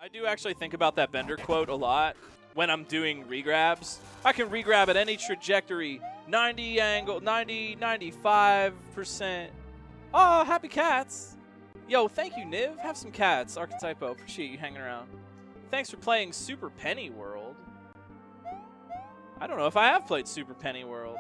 I do actually think about that Bender quote a lot when I'm doing regrabs. I can regrab at any trajectory, 90 angle, 90, 95%. Oh, happy cats. Yo, thank you, Niv. Have some cats. Archetypo, appreciate you hanging around. Thanks for playing Super Penny World. I don't know if I have played Super Penny World.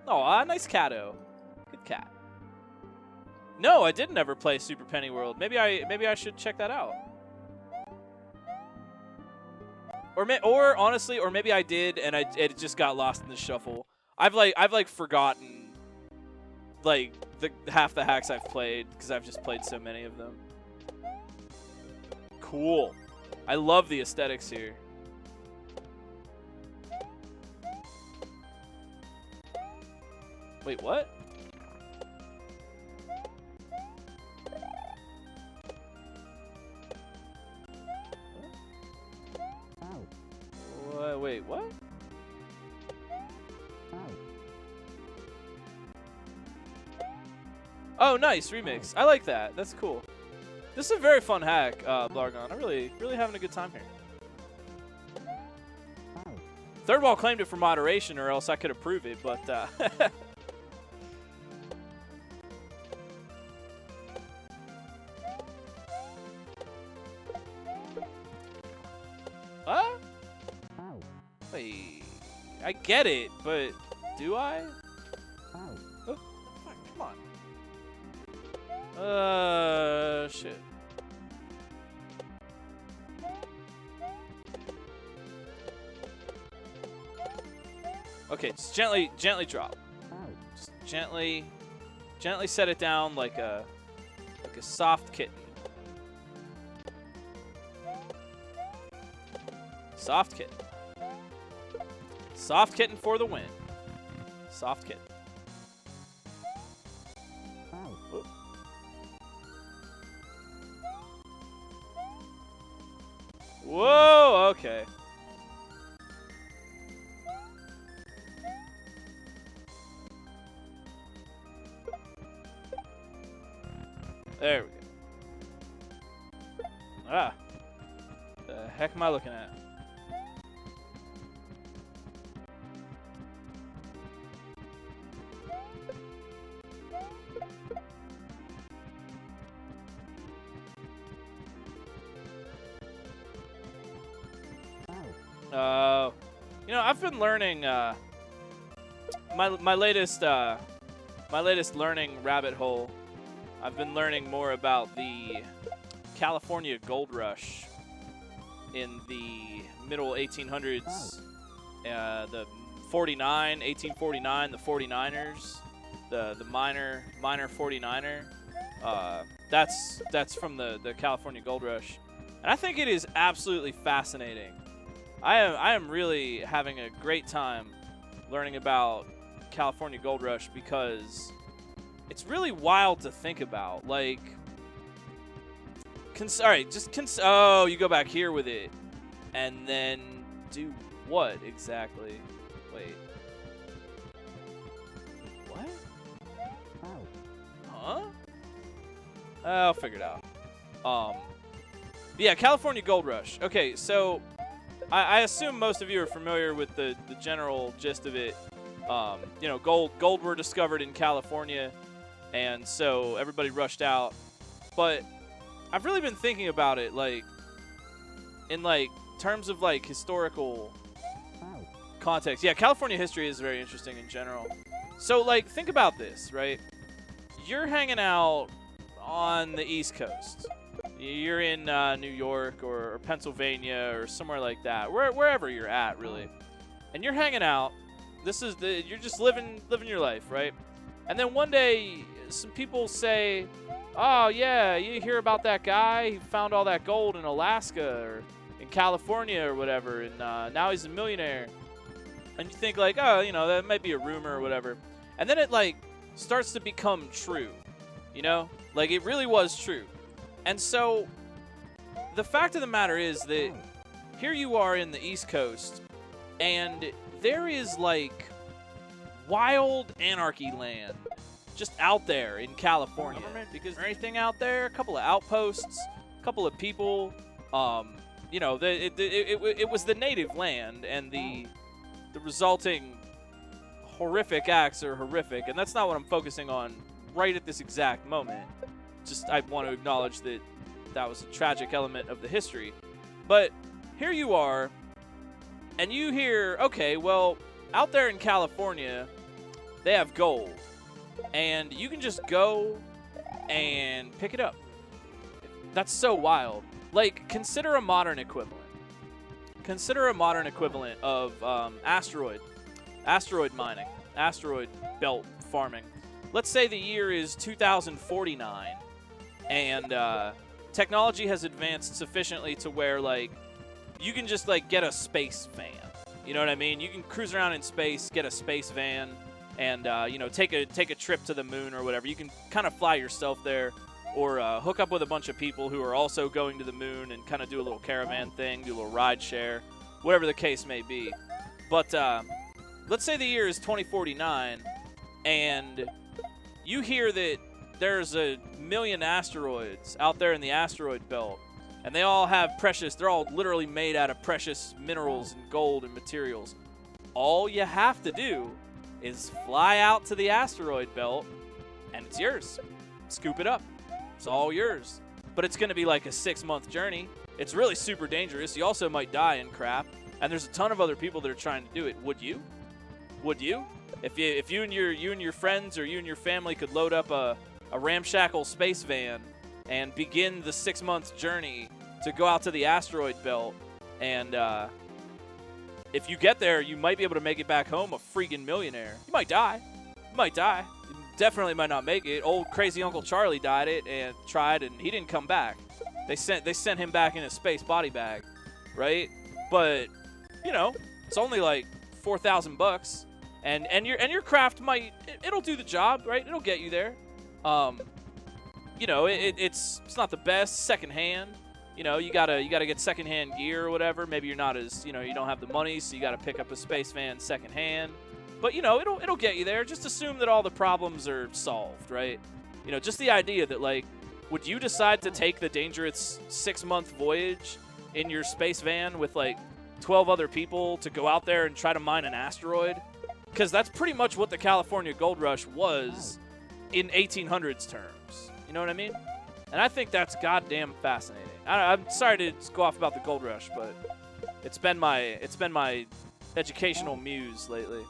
Oh, nice catto. Good cat. No, I didn't ever play Super Penny World. Maybe I should check that out. Or honestly, or maybe I did and it just got lost in the shuffle. I've forgotten like half the hacks I've played because I've just played so many of them. Cool. I love the aesthetics here. Wait, what? Wait, what? Oh, nice remix. I like that. That's cool. This is a very fun hack, Blargon. I'm really having a good time here. Third Wall claimed it for moderation, or else I could approve it, but wait, I get it, but do I? Oh, fuck, come on. Shit. Okay, just gently drop. Just gently set it down like a soft kitten. Soft kitten. Soft kitten for the win. Soft kitten. Whoop. Whoa, okay. There we go. Ah. The heck am I looking at? You know, I've been learning my latest learning rabbit hole. I've been learning more about the California Gold Rush in the middle 1800s. The 1849, the 49ers, the minor 49er. That's from the California Gold Rush, and I think it is absolutely fascinating. I am really having a great time learning about California Gold Rush because it's really wild to think about. Like, oh, you go back here with it, and then do what exactly? Wait. What? Huh? I'll figure it out. Yeah, California Gold Rush. Okay, so I assume most of you are familiar with the general gist of it. You know, gold were discovered in California, and so everybody rushed out. But I've really been thinking about it, like, in terms of historical context. Yeah, California history is very interesting in general. So think about this, right? You're hanging out on the East Coast. You're in New York or Pennsylvania or somewhere like that, wherever you're at, really. And you're hanging out. You're just living your life, right? And then one day, some people say, "Oh yeah, you hear about that guy? He found all that gold in Alaska or in California or whatever, and now he's a millionaire." And you think "Oh, you know, that might be a rumor or whatever." And then it starts to become true, you know? It really was true. And so the fact of the matter is that here you are in the East Coast, and there is wild anarchy land just out there in California. Because anything out there, a couple of outposts, a couple of people You know, it was the native land, and the resulting horrific acts are horrific, and that's not what I'm focusing on right at this exact moment. Just I want to acknowledge that that was a tragic element of the history. But here you are, and you hear, okay, well, out there in California, they have gold, and you can just go and pick it up. That's so wild. Like, consider a modern equivalent. Consider a modern equivalent of asteroid mining, asteroid belt farming. Let's say the year is 2049, and technology has advanced sufficiently to where, like, you can just, like, get a space van. You know what I mean? You can cruise around in space, get a space van, and, you know, take a trip to the moon or whatever. You can kind of fly yourself there, or hook up with a bunch of people who are also going to the moon and kind of do a little caravan thing, do a little ride share, whatever the case may be. But let's say the year is 2049, and you hear that there's 1 million asteroids out there in the asteroid belt, and they all have they're all literally made out of precious minerals and gold and materials. All you have to do is fly out to the asteroid belt, and it's yours. Scoop it up. It's all yours. But it's going to be like a 6-month journey. It's really super dangerous. You also might die in crap. And there's a ton of other people that are trying to do it. Would you? Would you? If you and your friends or you and your family could load up a ramshackle space van and begin the 6-month journey to go out to the asteroid belt, and if you get there, you might be able to make it back home a freaking millionaire. You might die. You might die. You definitely might not make it. Old crazy Uncle Charlie died it and tried, and he didn't come back. They sent him back in a space body bag, right? But you know, it's only like $4,000, and your craft it'll do the job, right? It'll get you there. You know, it's not the best secondhand. You know, you gotta get secondhand gear or whatever. Maybe you're not as, you know, you don't have the money, so you gotta pick up a space van secondhand. But you know, it'll get you there. Just assume that all the problems are solved, right? You know, just the idea that, like, would you decide to take the dangerous 6-month voyage in your space van with like 12 other people to go out there and try to mine an asteroid? Because that's pretty much what the California Gold Rush was in 1800s terms. You know what I mean? And I think that's goddamn fascinating. I'm sorry to go off about the Gold Rush, but it's been my educational muse lately.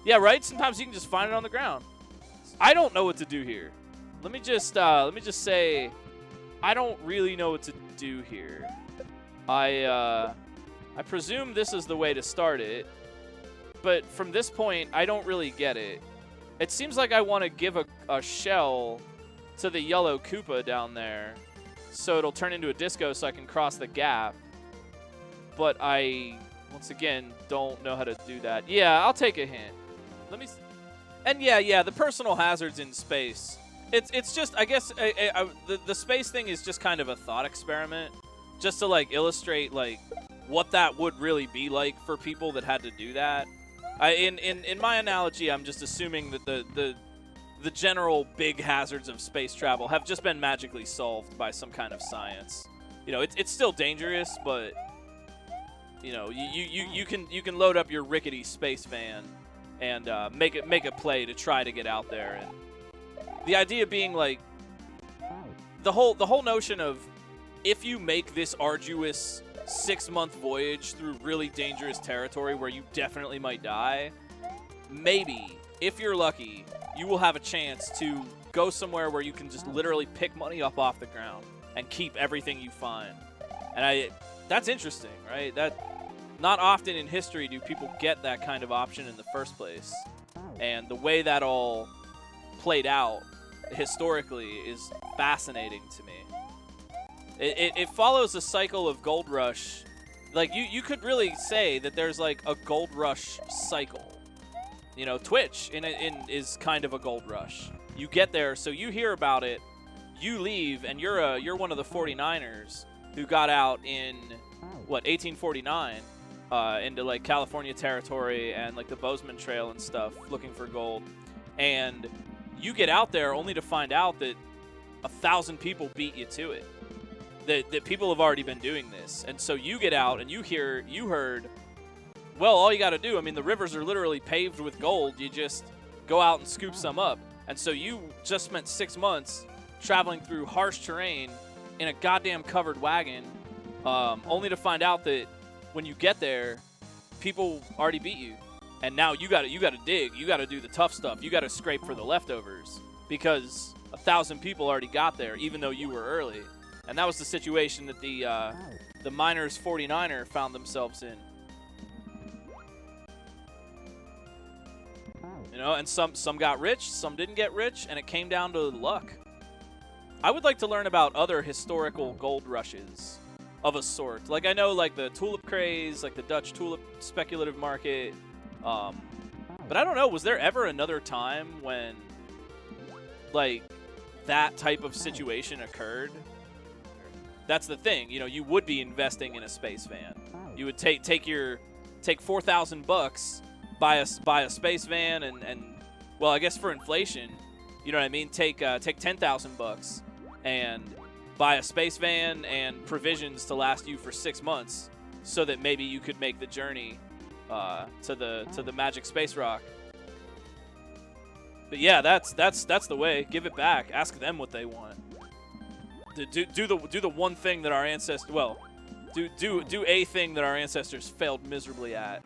Yeah, right? Sometimes you can just find it on the ground. I don't know what to do here. Let me just say, I don't really know what to do here. I presume this is the way to start it, but from this point, I don't really get it. It seems like I want to give a shell to the yellow Koopa down there, so it'll turn into a disco so I can cross the gap. But I, once again, don't know how to do that. Yeah, I'll take a hint. Let me. And yeah, the personal hazards in space. It's just, I guess, the space thing is just kind of a thought experiment, just to like illustrate like what that would really be like for people that had to do that. In my analogy, I'm just assuming that the general big hazards of space travel have just been magically solved by some kind of science. You know, it's still dangerous, but you know, you can load up your rickety space van and make a play to try to get out there. And the idea being like the whole notion of, if you make this arduous 6-month voyage through really dangerous territory where you definitely might die, maybe, if you're lucky, you will have a chance to go somewhere where you can just literally pick money up off the ground and keep everything you find. And that's interesting, right? That not often in history do people get that kind of option in the first place. And the way that all played out historically is fascinating to me. It follows a cycle of Gold Rush. Like, you could really say that there's like a Gold Rush cycle. You know, Twitch is kind of a Gold Rush. You get there, so you hear about it, you leave, and you're one of the 49ers who got out in 1849 into like California territory and like the Bozeman Trail and stuff, looking for gold. And you get out there only to find out that 1,000 people beat you to it. that people have already been doing this. And so you get out and you heard, well, all you got to do, I mean, the rivers are literally paved with gold. You just go out and scoop some up. And so you just spent 6 months traveling through harsh terrain in a goddamn covered wagon, only to find out that when you get there, people already beat you. And now you got to dig. You got to do the tough stuff. You got to scrape for the leftovers because 1,000 people already got there, even though you were early. And that was the situation that the Miners 49er found themselves in. You know, and some got rich, some didn't get rich, and it came down to luck. I would like to learn about other historical gold rushes of a sort. Like, I know, like, the tulip craze, like the Dutch tulip speculative market. But I don't know, was there ever another time when, like, that type of situation occurred? That's the thing. You know, you would be investing in a space van. You would take $4,000, buy a space van, and well, I guess for inflation, you know what I mean. Take $10,000 and buy a space van and provisions to last you for 6 months, so that maybe you could make the journey to the magic space rock. But yeah, that's the way. Give it back. Ask them what they want. Do the one thing that our ancestors do a thing that our ancestors failed miserably at.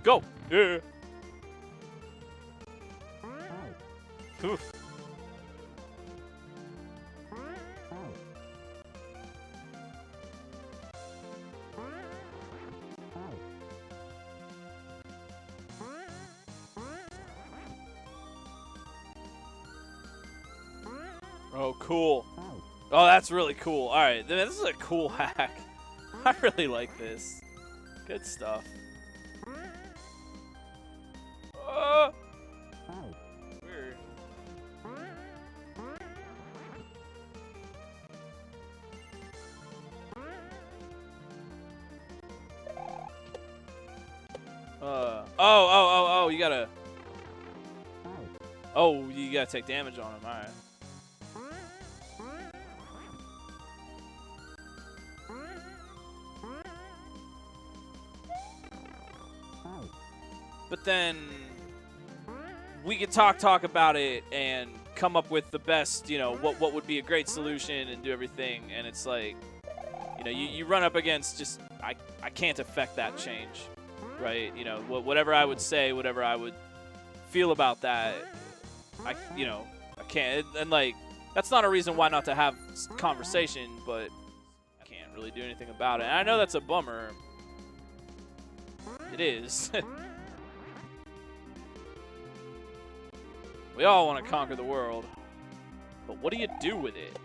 Go. Yeah. Oof. Oh, cool. Oh, that's really cool. All right, this is a cool hack. I really like this. Good stuff. Weird. Oh, you gotta... Oh, you gotta take damage on him, alright. But then we could talk about it and come up with the best, you know, what would be a great solution and do everything. And it's like, you know, you run up against just, I can't affect that change, right? You know, whatever I would say, whatever I would feel about that, I can't. And like, that's not a reason why not to have conversation, but I can't really do anything about it. And I know that's a bummer. It is. We all want to conquer the world, but what do you do with it?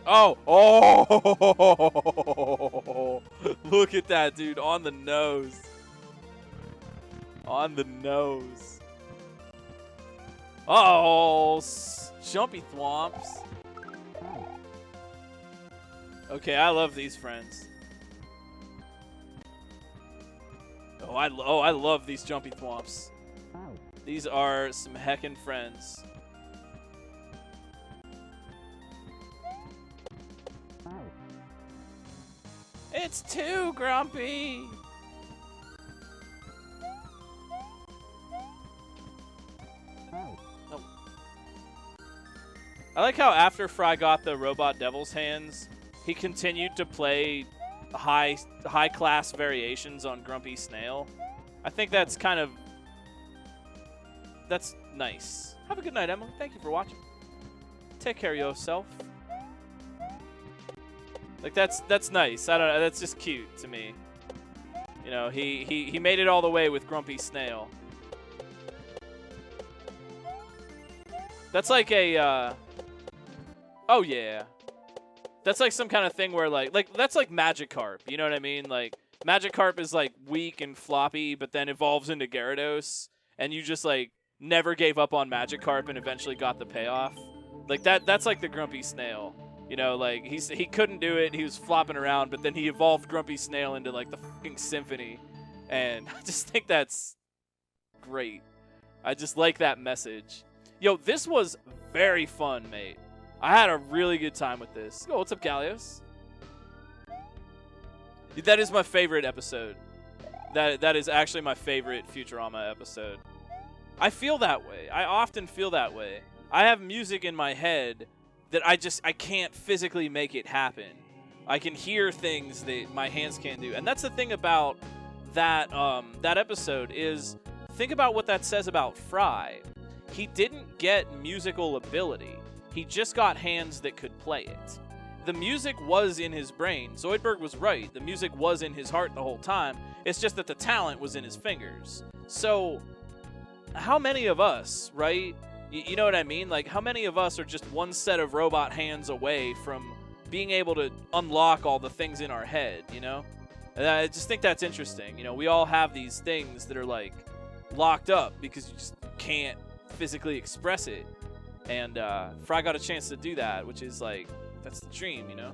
Oh! Look at that, dude. On the nose. On the nose. Oh, jumpy thwomps. Okay, I love these friends. Oh, I love these jumpy thwomps. These are some heckin' friends. It's too grumpy. Oh. I like how after Fry got the Robot Devil's Hands, he continued to play high class variations on Grumpy Snail. I think that's that's nice. Have a good night, Emily. Thank you for watching. Take care of yourself. Like, that's nice. I don't know. That's just cute to me. You know, he made it all the way with Grumpy Snail. That's like a oh yeah. That's like some kind of thing where like that's like Magikarp, you know what I mean? Like Magikarp is like weak and floppy, but then evolves into Gyarados, and you just like never gave up on Magikarp and eventually got the payoff. Like that's like the Grumpy Snail. You know, like he couldn't do it. He was flopping around, but then he evolved Grumpy Snail into like the fucking symphony, and I just think that's great. I just like that message. Yo, this was very fun, mate. I had a really good time with this. Oh, what's up, Gallios? That is my favorite episode. That is actually my favorite Futurama episode. I feel that way. I often feel that way. I have music in my head that I can't physically make it happen. I can hear things that my hands can't do. And that's the thing about that that episode is, think about what that says about Fry. He didn't get musical ability. He just got hands that could play it. The music was in his brain. Zoidberg was right. The music was in his heart the whole time. It's just that the talent was in his fingers. So how many of us, right? You know what I mean? Like, how many of us are just one set of robot hands away from being able to unlock all the things in our head, you know? And I just think that's interesting. You know, we all have these things that are, like, locked up because you just can't physically express it. And Fry got a chance to do that, which is, like, that's the dream, you know?